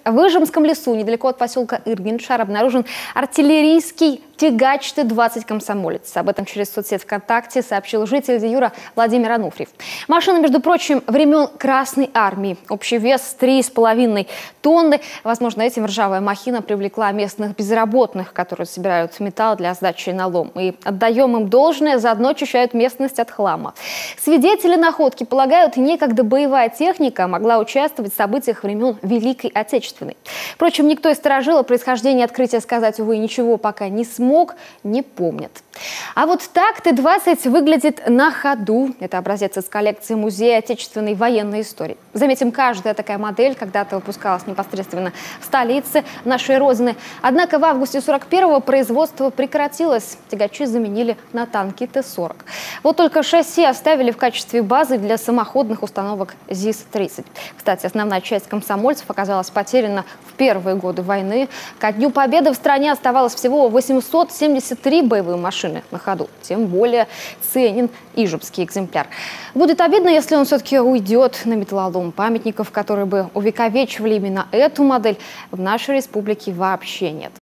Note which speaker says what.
Speaker 1: В Ижемском лесу, недалеко от поселка Иргиншар, обнаружен артиллерийский тягач Т-20 «Комсомолец». Об этом через соцсеть ВКонтакте сообщил житель Зиюра Владимир Ануфриев. Машина, между прочим, времен Красной Армии. Общий вес 3,5 тонны. Возможно, этим ржавая махина привлекла местных безработных, которые собирают металл для сдачи на лом. И отдаем им должное, заодно очищают местность от хлама. Свидетели находки полагают, некогда боевая техника могла участвовать в событиях времен Великой Отечественной. Впрочем, никто из старожилов о происхождении открытия сказать, увы, ничего пока не смог, не помнит. А вот так Т-20 выглядит на ходу. Это образец из коллекции Музея отечественной военной истории. Заметим, каждая такая модель когда-то выпускалась непосредственно в столице нашей Родины. Однако в августе 41-го производство прекратилось. Тягачи заменили на танки Т-40. Вот только шасси оставили в качестве базы для самоходных установок ЗИС-30. Кстати, основная часть комсомольцев оказалась потеряна в первые годы войны. Ко Дню Победы в стране оставалось всего 873 боевые машины на ходу. Тем более ценен ижемский экземпляр. Будет обидно, если он все-таки уйдет на металлолом. Памятников, которые бы увековечивали именно эту модель, в нашей республике вообще нет.